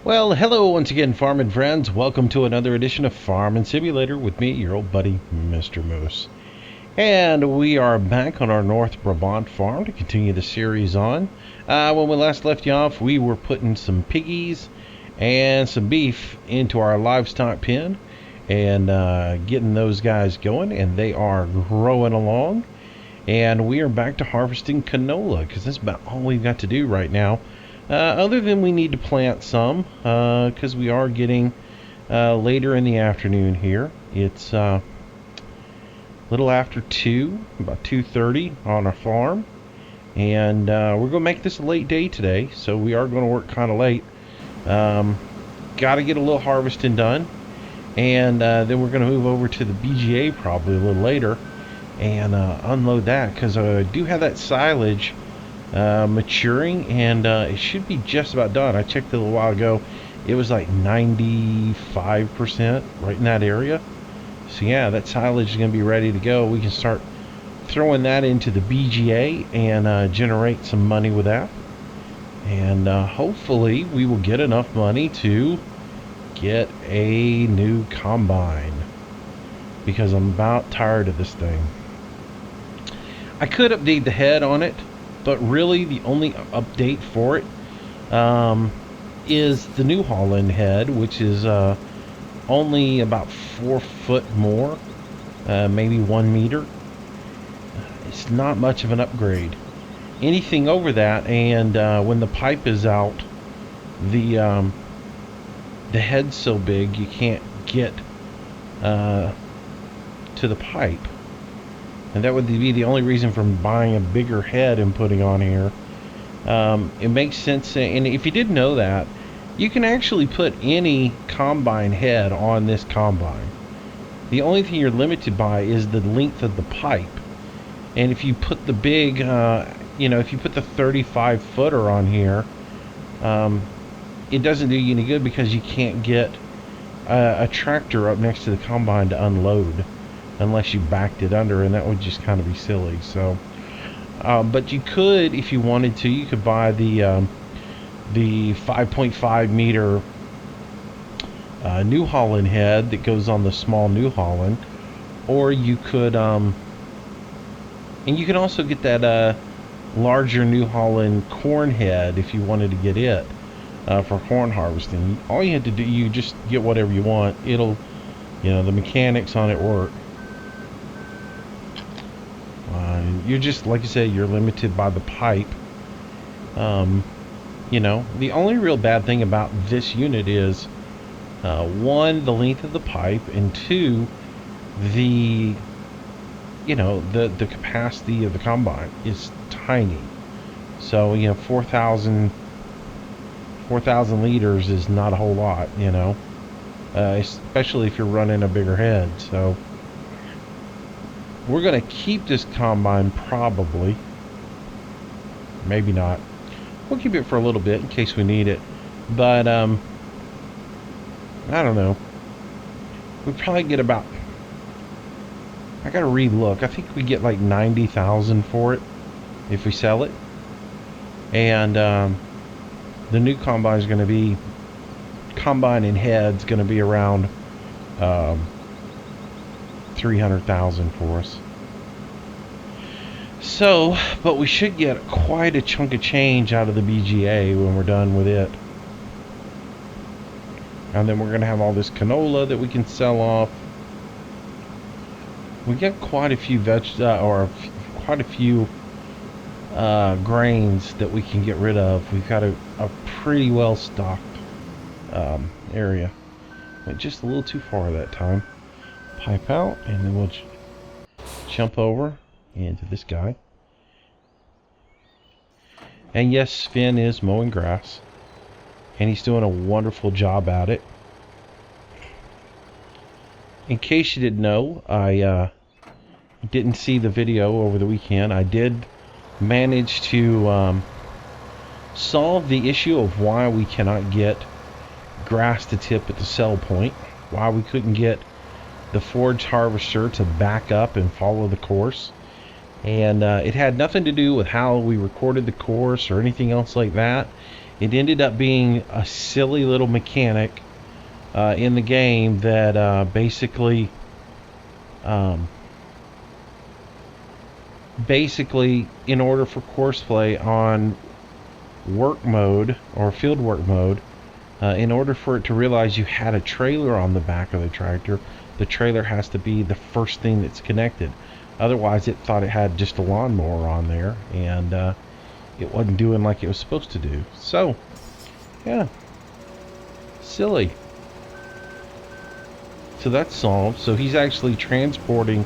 Well, hello once again, farming friends. Welcome to another edition of Farming Simulator with me, your old buddy, Mr. Moose. And we are back on our North Brabant farm to continue the series on. When we last left you off, we were putting some piggies and some beef into our livestock pen and getting those guys going, and they are growing along. And we are back to harvesting canola because that's about all we've got to do right now. Other than we need to plant some, because we are getting later in the afternoon here. It's a little after 2, about 2:30 on our farm. And we're going to make this a late day today, so we are going to work kind of late. Got to get a little harvesting done. And then we're going to move over to the BGA probably a little later and unload that, because I do have that silage maturing, and it should be just about done. I checked a little while ago. It was like 95% right in that area. So yeah, that silage is going to be ready to go. We can start throwing that into the BGA and generate some money with that. And hopefully we will get enough money to get a new combine, because I'm about tired of this thing. I could update the head on it, but really the only update for it is the New Holland head, which is only about 4 foot more, maybe 1 meter. It's not much of an upgrade. Anything over that, and when the pipe is out, the head's so big you can't get to the pipe. And that would be the only reason for buying a bigger head and putting on here. It makes sense, and if you didn't know that, you can actually put any combine head on this combine. The only thing you're limited by is the length of the pipe. And if you put the big, if you put the 35 footer on here, it doesn't do you any good, because you can't get a tractor up next to the combine to unload unless you backed it under, and that would just kind of be silly. So but you could, if you wanted to, you could buy the 5.5 meter New Holland head that goes on the small New Holland, or you could and you can also get that larger New Holland corn head if you wanted to get it for corn harvesting. All you had to do, you just get whatever you want. It'll, the mechanics on it work. You're just, like I said, you're limited by the pipe. The only real bad thing about this unit is, 1, the length of the pipe, and 2, the capacity of the combine is tiny. So 4,000 liters is not a whole lot, especially if you're running a bigger head. So we're going to keep this combine, probably. Maybe not. We'll keep it for a little bit in case we need it. But, I don't know. We probably get about... I got to re-look. I think we get like 90,000 for it if we sell it. And the new combine is going to be... Combine and head's going to be around... 300,000 for us. So, but we should get quite a chunk of change out of the BGA when we're done with it. And then we're going to have all this canola that we can sell off. We get quite a few quite a few grains that we can get rid of. We've got a pretty well stocked area. Went just a little too far that time. Pipe out, and then we'll jump over into this guy. And yes, Finn is mowing grass, and he's doing a wonderful job at it. In case you didn't know, I didn't see the video over the weekend. I did manage to solve the issue of why we cannot get grass to tip at the sell point, why we couldn't get the forage harvester to back up and follow the course. And it had nothing to do with how we recorded the course or anything else like that. It ended up being a silly little mechanic in the game that basically in order for Courseplay on work mode or field work mode, in order for it to realize you had a trailer on the back of the trailer has to be the first thing that's connected. Otherwise, it thought it had just a lawnmower on there, and it wasn't doing like it was supposed to do. So, yeah, silly. So that's solved. So he's actually transporting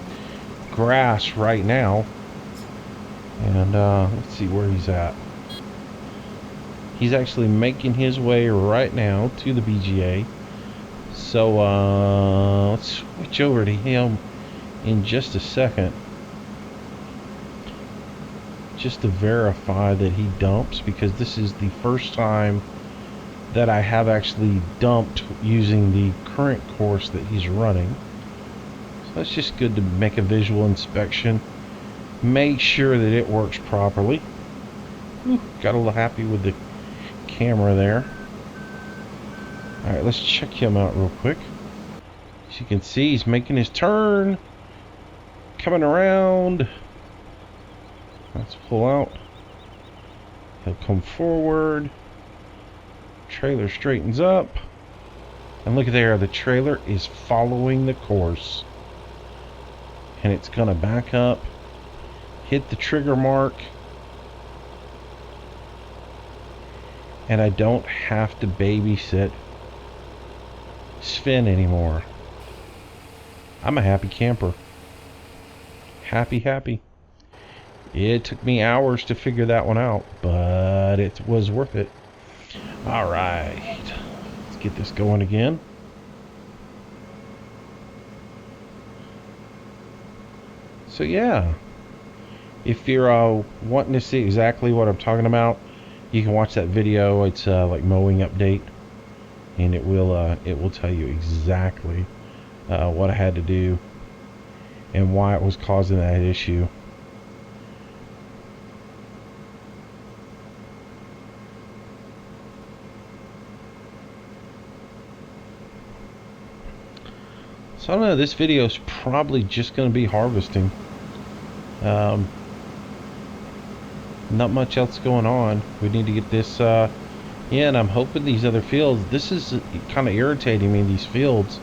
grass right now. And let's see where he's at. He's actually making his way right now to the BGA. So let's switch over to him in just a second, just to verify that he dumps, because this is the first time that I have actually dumped using the current course that he's running. So it's just good to make a visual inspection, make sure that it works properly. Ooh, got a little happy with the camera there. Alright, let's check him out real quick. As you can see, he's making his turn, coming around. Let's pull out. He'll come forward. Trailer straightens up. And look there, the trailer is following the course. And it's going to back up, hit the trigger mark, and I don't have to babysit Sven anymore. I'm a happy camper. Happy, happy. It took me hours to figure that one out, but it was worth it. Alright, let's get this going again. So yeah, if you're wanting to see exactly what I'm talking about, you can watch that video. It's like mowing update, and it will tell you exactly what I had to do and why it was causing that issue. So I don't know, this video is probably just going to be harvesting. Not much else going on. We need to get this in. I'm hoping these other fields, this is kind of irritating me, these fields.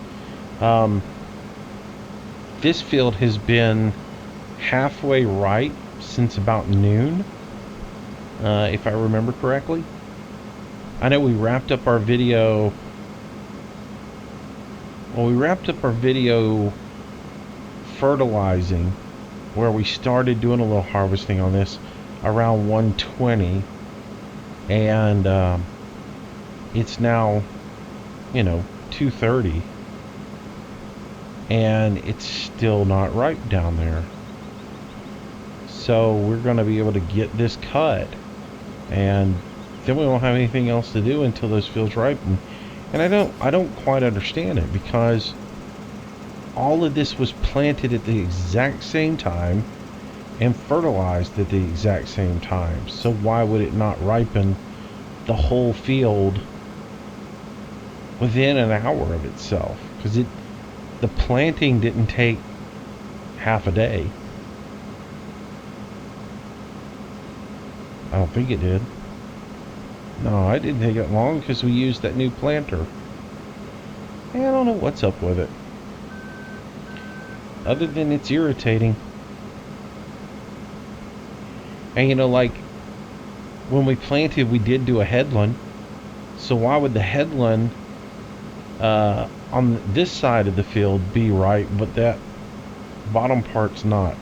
This field has been halfway ripe since about noon, if I remember correctly. I know we wrapped up our video. Well, we wrapped up our video fertilizing, where we started doing a little harvesting on this around 1:20, and it's now, 2:30, and it's still not ripe down there. So we're going to be able to get this cut, and then we won't have anything else to do until those fields ripen. And I don't quite understand it, because all of this was planted at the exact same time and fertilized at the exact same time. So why would it not ripen the whole field within an hour of itself? Because the planting didn't take half a day. I don't think it did. No, I didn't take it long, because we used that new planter. I don't know what's up with it, other than it's irritating. And like when we planted, we did do a headland. So why would the headland on this side of the field be right, but that bottom part's not?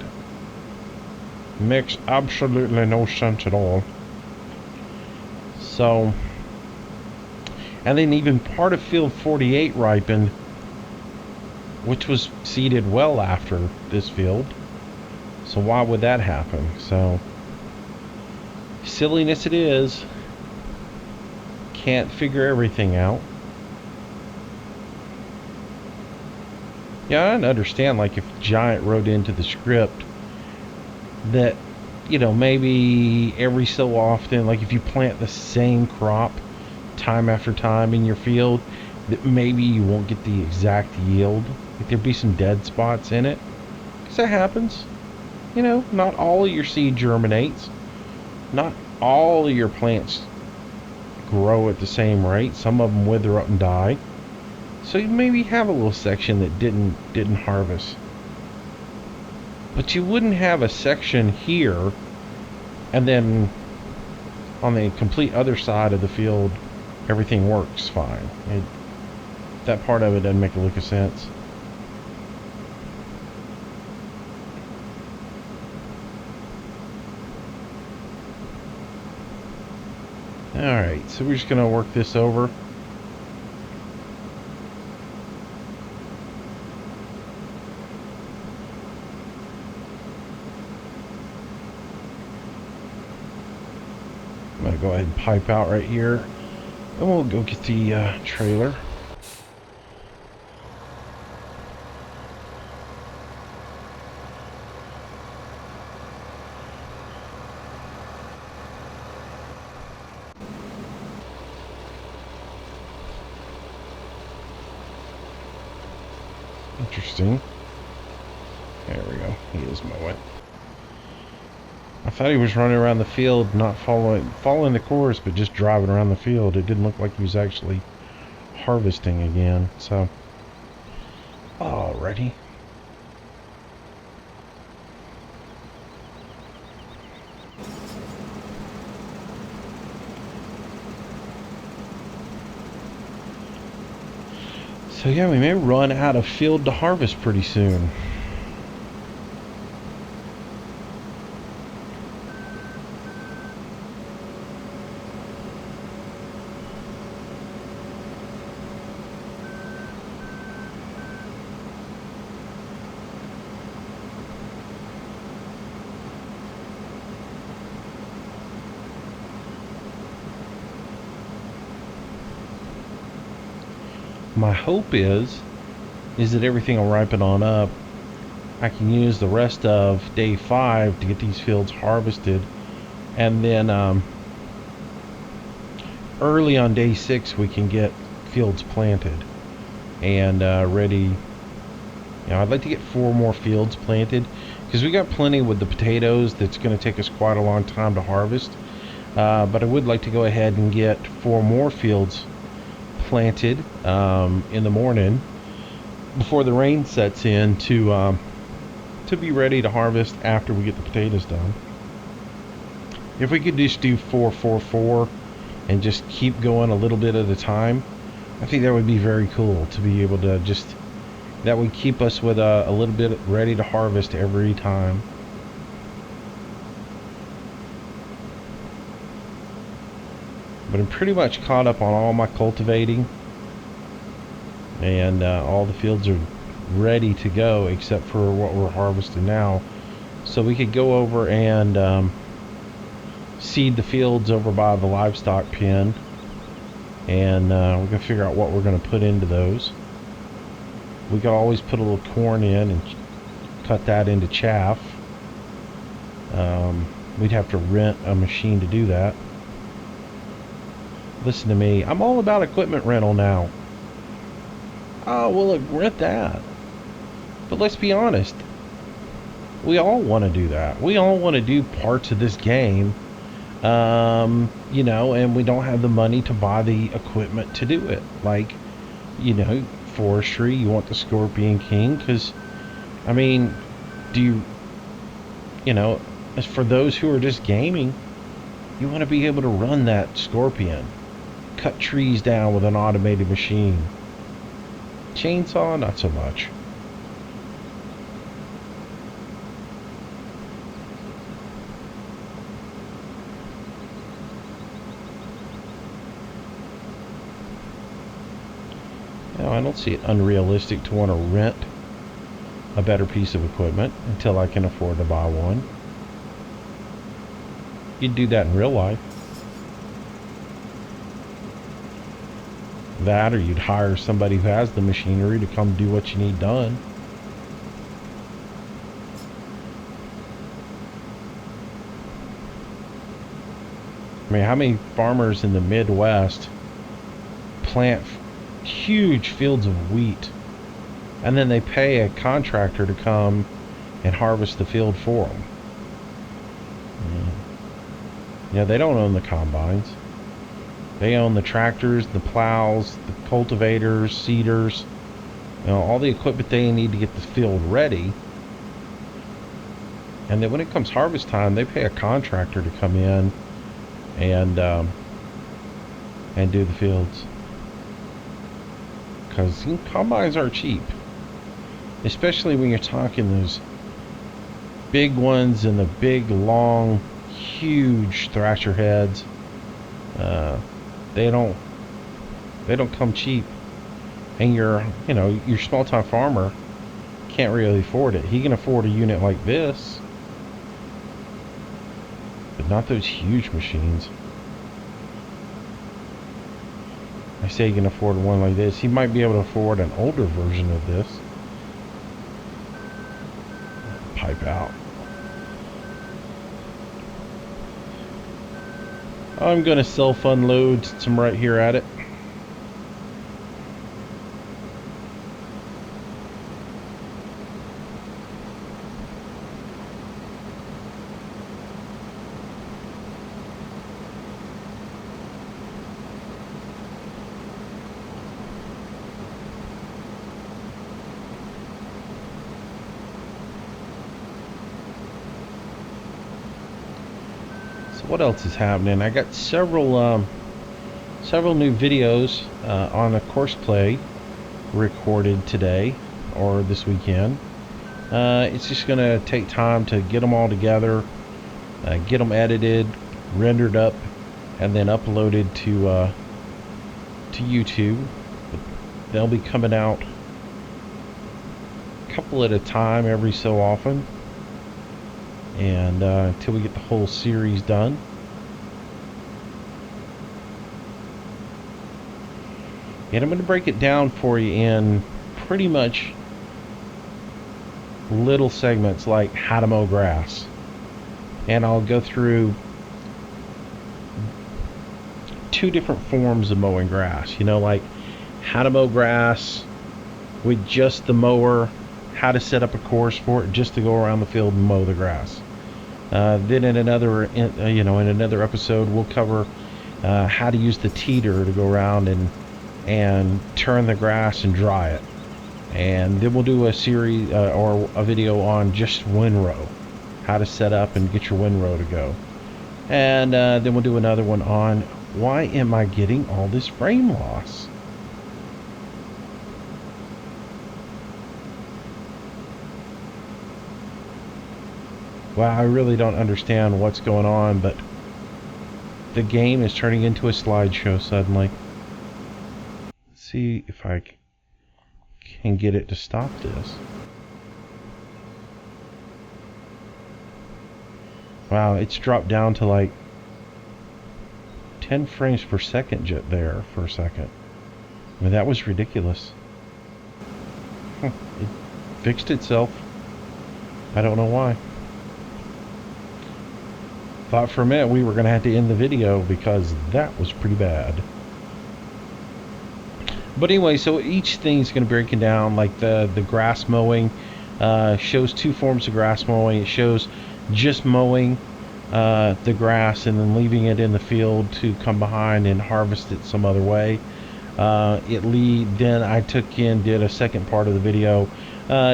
Makes absolutely no sense at all. So, and then even part of field 48 ripened, which was seeded well after this field. So why would that happen? So, silliness it is. Can't figure everything out. Yeah, I don't understand, like, if Giant wrote into the script that you know, maybe every so often, like if you plant the same crop time after time in your field, that maybe you won't get the exact yield. Like there'd be some dead spots in it. Because that happens. You know, not all of your seed germinates. Not all of your plants grow at the same rate. Some of them wither up and die. So you maybe have a little section that didn't harvest. But you wouldn't have a section here and then on the complete other side of the field everything works fine. That part of it doesn't make a lick of sense. Alright, so we're just going to work this over. I'm going to go ahead and pipe out right here. And we'll go get the trailer. Interesting. There we go. He is mowing. I thought he was running around the field, not following the course, but just driving around the field. It didn't look like he was actually harvesting again. So, alrighty. So yeah, we may run out of field to harvest pretty soon. My hope is that everything will ripen on up. I can use the rest of day 5 to get these fields harvested, and then early on day 6 we can get fields planted and ready. You know, I'd like to get 4 more fields planted because we got plenty with the potatoes. That's going to take us quite a long time to harvest, but I would like to go ahead and get 4 more fields planted in the morning before the rain sets in to be ready to harvest after we get the potatoes done. If we could just do 4, 4, 4 and just keep going a little bit at a time, I think that would be very cool to be able to just, that would keep us with a little bit ready to harvest every time. But I'm pretty much caught up on all my cultivating, and all the fields are ready to go except for what we're harvesting now. So we could go over and seed the fields over by the livestock pen, and we're going to figure out what we're going to put into those. We could always put a little corn in and cut that into chaff. We'd have to rent a machine to do that. Listen to me, I'm all about equipment rental now. Oh, well, rent that. But let's be honest, we all want to do that. We all want to do parts of this game, you know, and we don't have the money to buy the equipment to do it. Like, you know, forestry, you want the Scorpion King, because, I mean, you know, as for those who are just gaming, you want to be able to run that Scorpion. Cut trees down with an automated machine. Chainsaw, not so much. Now, I don't see it unrealistic to want to rent a better piece of equipment until I can afford to buy one. You'd do that in real life. That, or you'd hire somebody who has the machinery to come do what you need done. I mean, how many farmers in the Midwest plant huge fields of wheat, and then they pay a contractor to come and harvest the field for them? Yeah, they don't own the combines. They own the tractors, the plows, the cultivators, seeders, all the equipment they need to get the field ready. And then when it comes harvest time, they pay a contractor to come in and do the fields. Because combines are cheap, especially when you're talking those big ones and the big, long, huge thrasher heads. They don't come cheap, and your small time farmer can't really afford it. He can afford a unit like this, but not those huge machines. I say he can afford one like this. He might be able to afford an older version of this. Pipe out. I'm gonna self-unload since I'm right here at it. What else is happening? I got several new videos on a Courseplay recorded today or this weekend. It's just gonna take time to get them all together, get them edited, rendered up, and then uploaded to YouTube. They'll be coming out a couple at a time every so often, and until we get the whole series done. And I'm going to break it down for you in pretty much little segments, like how to mow grass. And I'll go through 2 different forms of mowing grass. Like how to mow grass with just the mower, how to set up a course for it just to go around the field and mow the grass. Then in another episode, we'll cover how to use the teeter to go around and turn the grass and dry it. And then we'll do a series or a video on just windrow, how to set up and get your windrow to go. And then we'll do another one on why am I getting all this frame loss. Well, I really don't understand what's going on, but the game is turning into a slideshow suddenly. Let's see if I can get it to stop this. Wow, it's dropped down to like 10 frames per second there for a second. I mean, that was ridiculous. It fixed itself. I don't know why. Thought for a minute we were going to have to end the video because that was pretty bad. But anyway, so each thing's going to be breaking down, like the grass mowing shows 2 forms of grass mowing. It shows just mowing the grass and then leaving it in the field to come behind and harvest it some other way. Then I did a second part of the video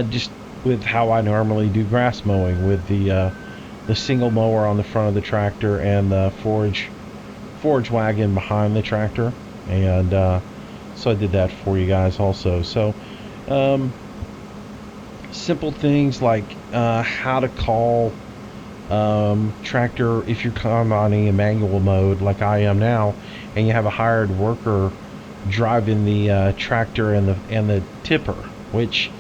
just with how I normally do grass mowing with the single mower on the front of the tractor and the forage wagon behind the tractor. And so I did that for you guys also. So simple things like how to call tractor if you're combining a manual mode like I am now, and you have a hired worker driving the tractor and the tipper, which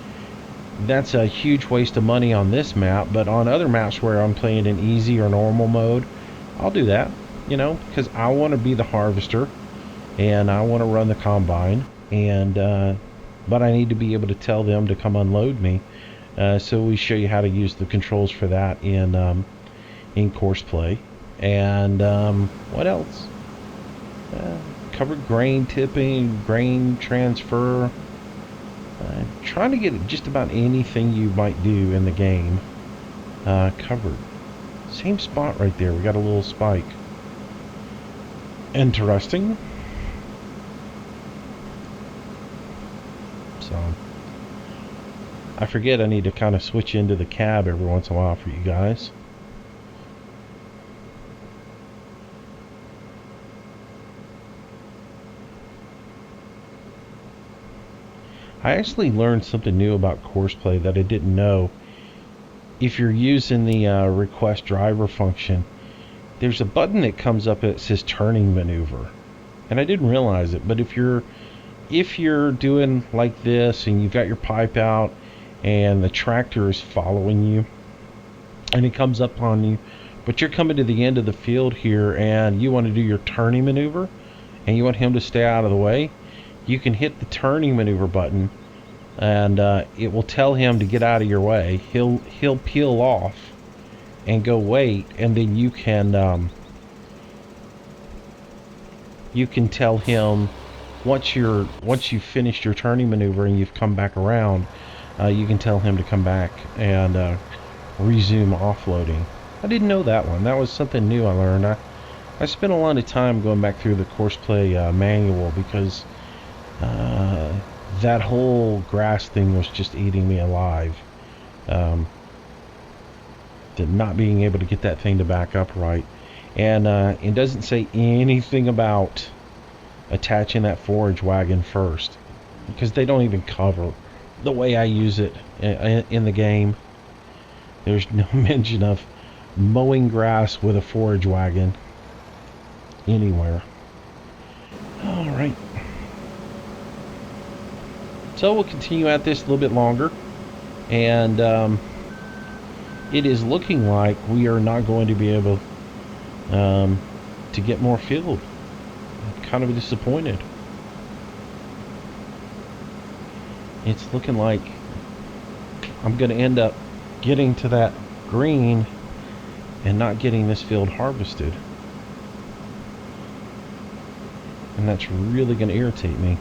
that's a huge waste of money on this map. But on other maps where I'm playing in easy or normal mode, I'll do that, because I want to be the harvester and I want to run the combine, and but I need to be able to tell them to come unload me. So we show you how to use the controls for that in Courseplay. And what else? Covered grain tipping, grain transfer. Trying to get just about anything you might do in the game covered. Same spot right there. We got a little spike. Interesting. So I forget I need to kind of switch into the cab every once in a while for you guys. I actually learned something new about Courseplay that I didn't know. If you're using the request driver function, there's a button that comes up that says turning maneuver, and I didn't realize it. But if you're doing like this and you've got your pipe out and the tractor is following you and it comes up on you, but you're coming to the end of the field here and you want to do your turning maneuver and you want him to stay out of the way, you can hit the turning maneuver button and it will tell him to get out of your way. He'll peel off and go wait, and then you can tell him once you've finished your turning maneuver and you've come back around, you can tell him to come back and resume offloading. I didn't know that one. That was something new I learned. I spent a lot of time going back through the Courseplay manual because that whole grass thing was just eating me alive. Not being able to get that thing to back up right. And it doesn't say anything about attaching that forage wagon first, because they don't even cover the way I use it in the game. There's no mention of mowing grass with a forage wagon anywhere. Alright. So we'll continue at this a little bit longer. And it is looking like we are not going to be able to get more field. I'm kind of disappointed. It's looking like I'm going to end up getting to that green and not getting this field harvested. And that's really going to irritate me.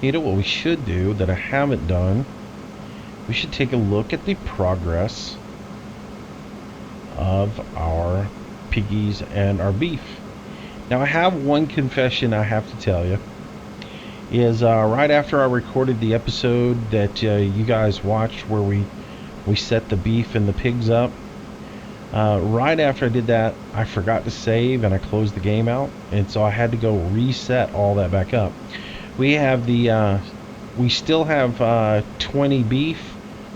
You know what we should do that I haven't done? We should take a look at the progress of our piggies and our beef. Now I have one confession I have to tell you. Is right after I recorded the episode that you guys watched where we set the beef and the pigs up, right after I did that, I forgot to save and I closed the game out, and so I had to go reset all that back up. We have we still have 20 beef.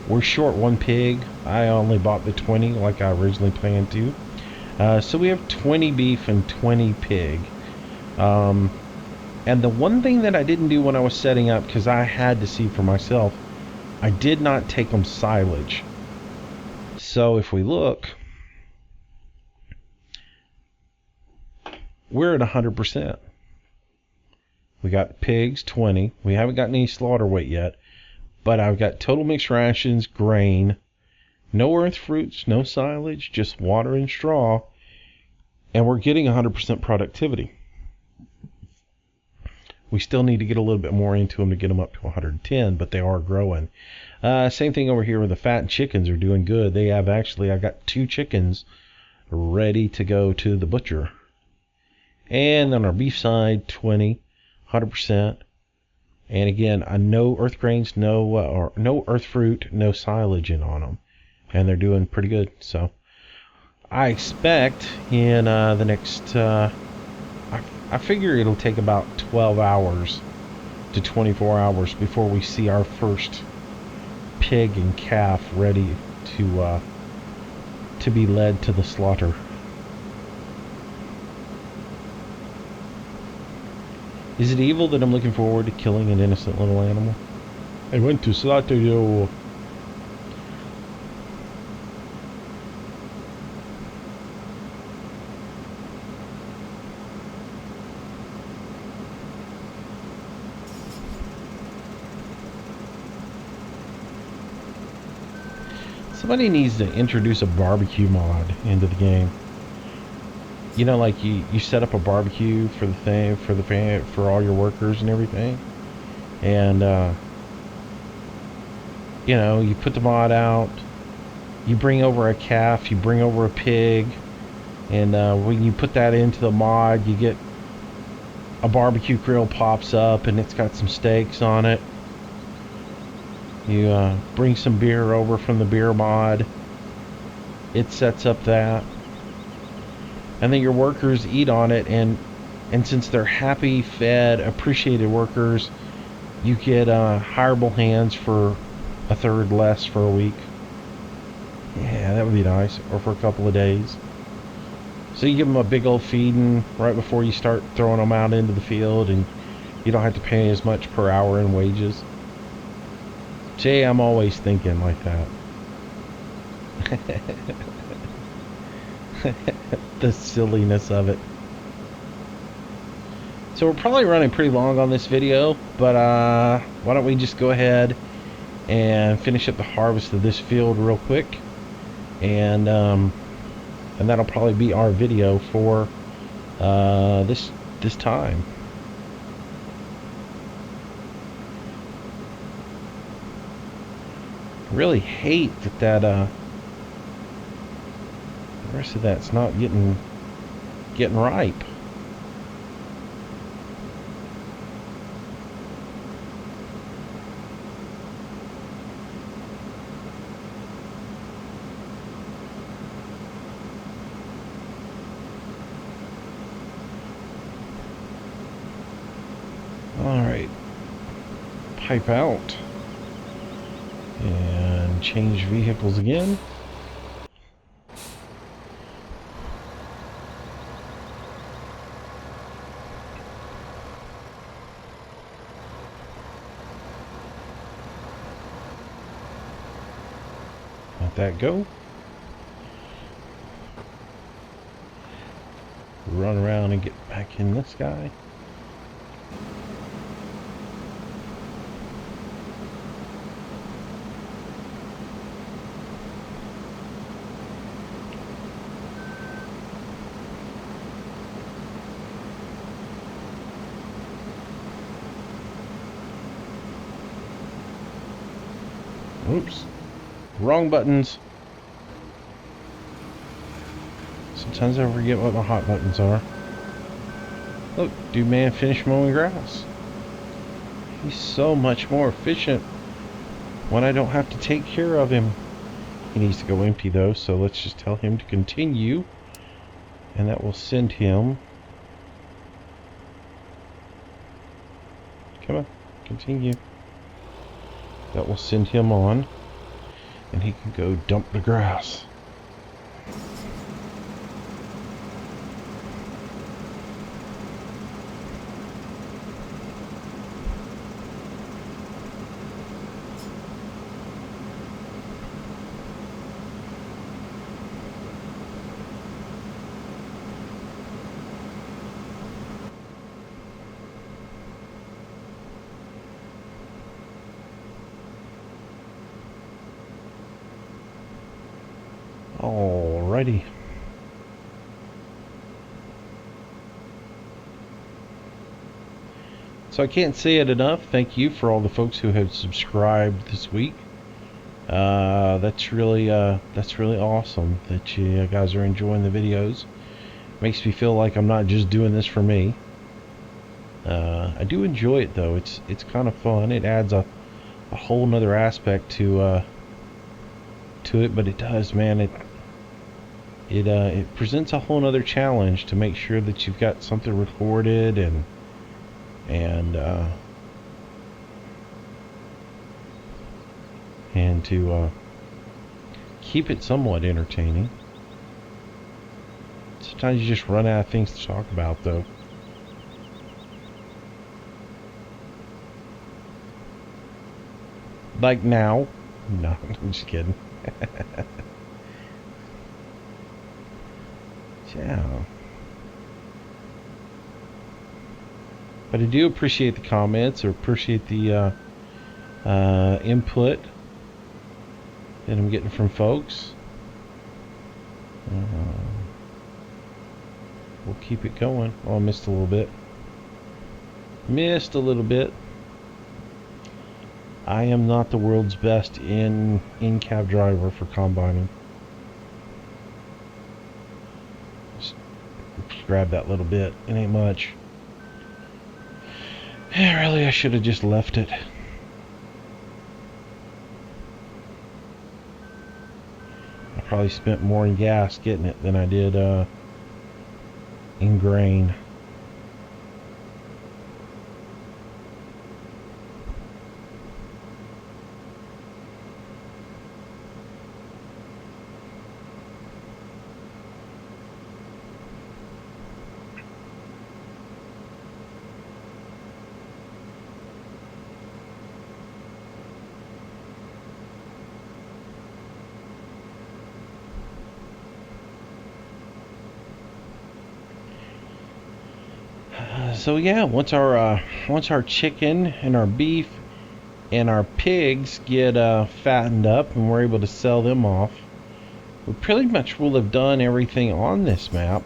We're short one pig. I only bought the 20 like I originally planned to. So we have 20 beef and 20 pig. And the one thing that I didn't do when I was setting up, because I had to see for myself, I did not take them silage. So if we look, we're at 100%. We got pigs, 20. We haven't got any slaughter weight yet. But I've got total mixed rations, grain, no earth fruits, no silage, just water and straw. And we're getting 100% productivity. We still need to get a little bit more into them to get them up to 110, but they are growing. Same thing over here with the fat chickens are doing good. They have actually, I got 2 chickens ready to go to the butcher. And on our beef side, 20, 100%. And again, no earth grains, no earth fruit, no silage in on them. And they're doing pretty good. So I expect in the next, I figure it'll take about 12 hours to 24 hours before we see our first pig and calf ready to be led to the slaughter. Is it evil that I'm looking forward to killing an innocent little animal? I want to slaughter you. Somebody needs to introduce a barbecue mod into the game. You know, like you set up a barbecue for the thing, for all your workers and everything. And, you know, you put the mod out. You bring over a calf, you bring over a pig. And when you put that into the mod, you get a barbecue grill pops up and it's got some steaks on it. You bring some beer over from the beer mod. It sets up that. And then your workers eat on it, and since they're happy, fed, appreciated workers, you get hireable hands for a third less for a week. Yeah, that would be nice. Or for a couple of days. So you give them a big old feeding right before you start throwing them out into the field, and you don't have to pay as much per hour in wages. Jay, I'm always thinking like that. The silliness of it. So we're probably running pretty long on this video, but why don't we just go ahead and finish up the harvest of this field real quick, and that'll probably be our video for this time. I really hate that the rest of that's not getting ripe. Alright, pipe out and change vehicles again. Let that go. Run around and get back in this guy. Oops. Wrong buttons. Sometimes I forget what my hot buttons are. Look, dude, man, finish mowing grass. He's so much more efficient when I don't have to take care of him. He needs to go empty though, so let's just tell him to continue. And that will send him. Come on, continue. That will send him on, and he can go dump the grass. Alrighty. So I can't say it enough. Thank you for all the folks who have subscribed this week. That's really awesome that you guys are enjoying the videos. Makes me feel like I'm not just doing this for me. I do enjoy it though. It's kind of fun. It adds a whole nother aspect to it, but it does, man. It presents a whole nother challenge to make sure that you've got something recorded and to keep it somewhat entertaining. Sometimes you just run out of things to talk about though. Like now. No, I'm just kidding. Yeah. But I do appreciate the comments, or appreciate the input. that I'm getting from folks. We'll keep it going. Oh, I missed a little bit. Missed a little bit. I am not the world's best in-cab driver for combining. Just grab that little bit. It ain't much. Yeah, really, I should have just left it. I probably spent more in gas getting it than I did in grain. So yeah, once our chicken and our beef and our pigs get fattened up and we're able to sell them off, we pretty much will have done everything on this map.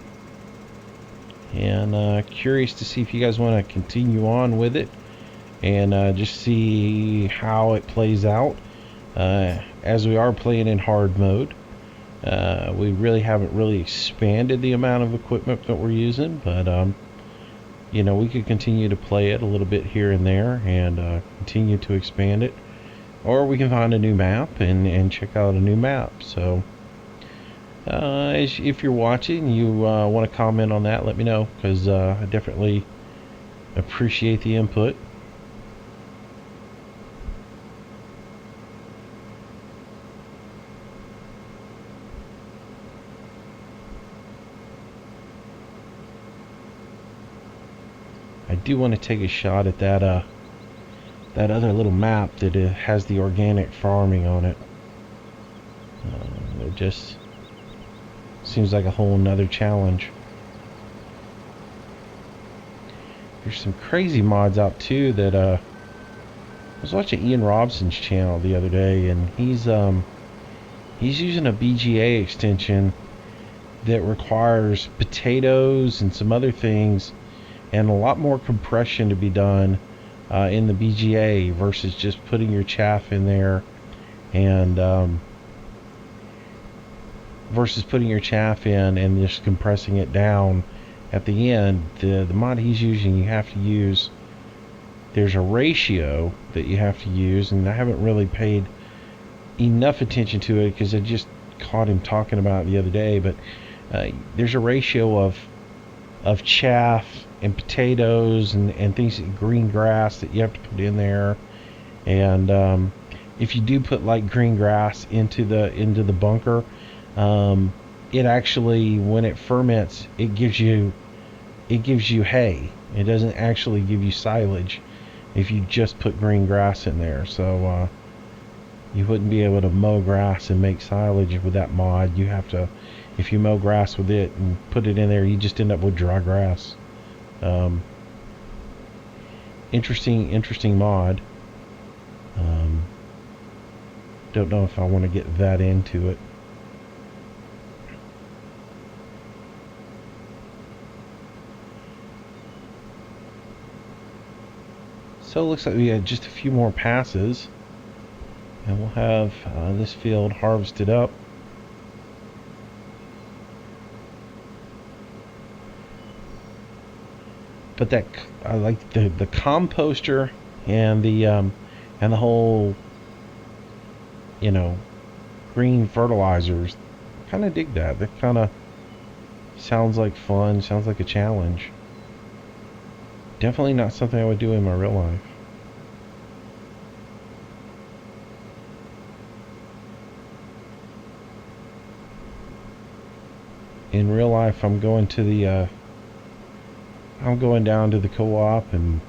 And curious to see if you guys want to continue on with it and just see how it plays out. As we are playing in hard mode, we really haven't expanded the amount of equipment that we're using, but you know, we could continue to play it a little bit here and there and continue to expand it, or we can find a new map and check out a new map. So if you're watching, you want to comment on that, let me know, because I definitely appreciate the input. I do want to take a shot at that other little map that has the organic farming on it. It just seems like a whole nother challenge. There's some crazy mods out too that I was watching Ian Robson's channel the other day, and he's using a BGA extension that requires potatoes and some other things and a lot more compression to be done in the BGA versus just putting your chaff in there and and just compressing it down at the end. The mod he's using, you have to use, there's a ratio that you have to use, and I haven't really paid enough attention to it because I just caught him talking about it the other day, but there's a ratio of chaff and potatoes and things, green grass that you have to put in there. And if you do put like green grass into the bunker, it actually, when it ferments, it gives you hay. It doesn't actually give you silage if you just put green grass in there. So you wouldn't be able to mow grass and make silage with that mod. You have to, if you mow grass with it and put it in there, you just end up with dry grass. Interesting mod. Don't know if I want to get that into it. So it looks like we had just a few more passes, and we'll have this field harvested up. But that, I like the composter and the whole, you know, green fertilizers. Kind of dig that. That kind of sounds like fun. Sounds like a challenge. Definitely not something I would do in my real life. In real life, I'm going down to the co-op and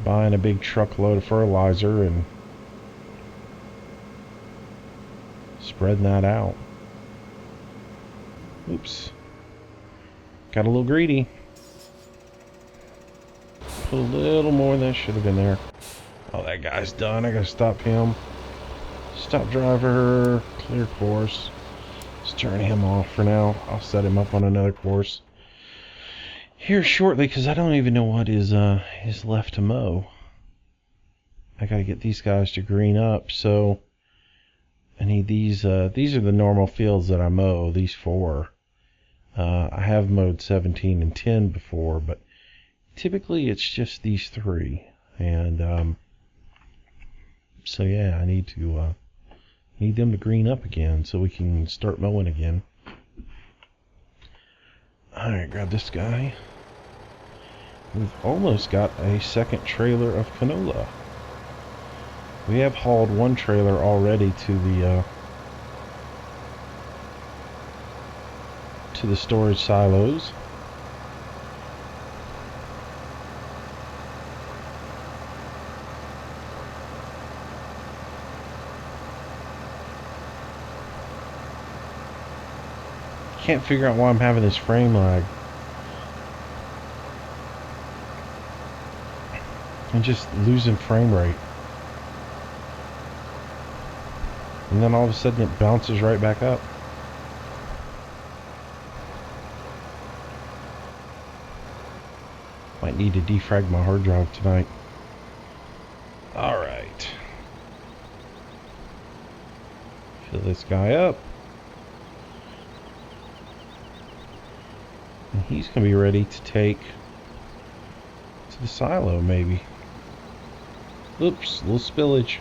buying a big truckload of fertilizer and spreading that out. Oops. Got a little greedy. Put a little more than should have been there. Oh, that guy's done. I gotta stop him. Stop driver, clear course. Let's turn him off for now. I'll set him up on another course here shortly because I don't even know what is left to mow. I gotta get these guys to green up, so I need these. These are the normal fields that I mow. These 4. I have mowed 17 and 10 before, but typically it's just these 3. And so yeah, I need them to green up again so we can start mowing again. All right, grab this guy. We've almost got a second trailer of canola. We have hauled one trailer already to the storage silos. Can't figure out why I'm having this frame lag. I'm just losing frame rate. And then all of a sudden it bounces right back up. Might need to defrag my hard drive tonight. Alright. Fill this guy up. And he's going to be ready to take to the silo, maybe. Oops, a little spillage.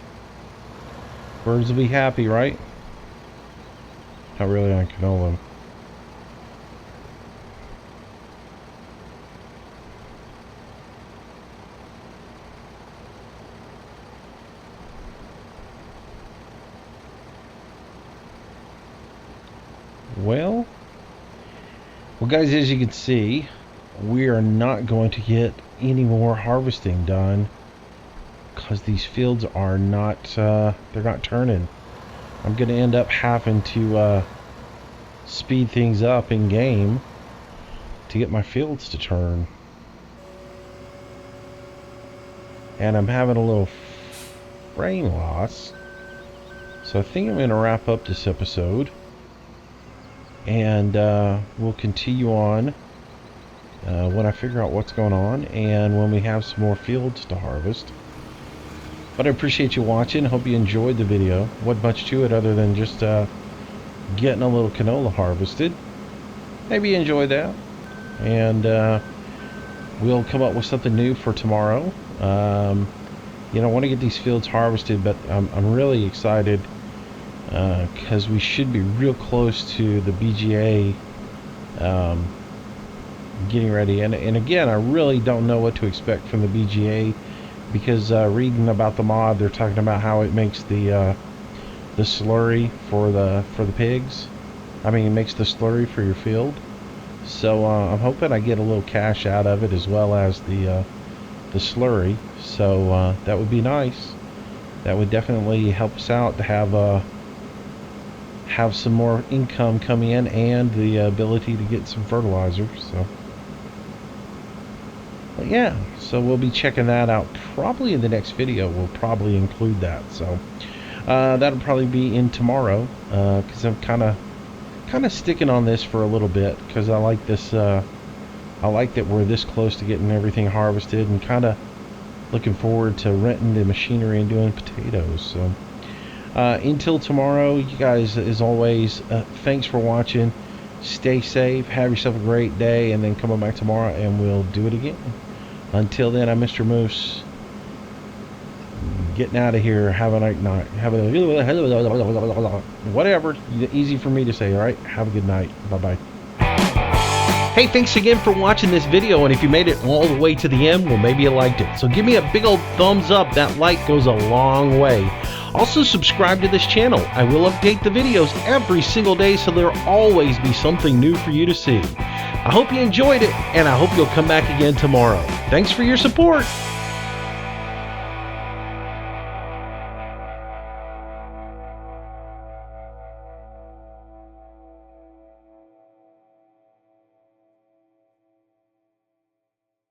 Birds will be happy, right? Not really on canola. Well, guys, as you can see, we are not going to get any more harvesting done because these fields are not, they're not turning. I'm going to end up having to speed things up in game to get my fields to turn. And I'm having a little frame loss. So I think I'm going to wrap up this episode. And we'll continue on when I figure out what's going on and when we have some more fields to harvest. But I appreciate you watching. Hope you enjoyed the video. Wasn't much to it other than just getting a little canola harvested. Maybe you enjoyed that. And we'll come up with something new for tomorrow. You know, I want to get these fields harvested, but I'm really excited because we should be real close to the BGA getting ready. And again, I really don't know what to expect from the BGA because reading about the mod, they're talking about how it makes the slurry for the pigs. I mean, it makes the slurry for your field. So I'm hoping I get a little cash out of it as well as the slurry. So that would be nice. That would definitely help us out to have some more income coming in and the ability to get some fertilizer. So, but yeah, so we'll be checking that out probably in the next video. We'll probably include that. So that'll probably be in tomorrow because I'm kind of sticking on this for a little bit because I like this. I like that we're this close to getting everything harvested and kind of looking forward to renting the machinery and doing potatoes. So until tomorrow, you guys, as always, thanks for watching. Stay safe, have yourself a great day, and then come on back tomorrow and we'll do it again. Until then, I'm Mr. Moose, getting out of here. Have a night. Have a whatever, easy for me to say. All right, have a good night. Bye-bye. Hey, thanks again for watching this video, and if you made it all the way to the end, well, maybe you liked it. So give me a big old thumbs up. That like goes a long way. Also, subscribe to this channel. I will update the videos every single day, so there'll always be something new for you to see. I hope you enjoyed it, and I hope you'll come back again tomorrow. Thanks for your support.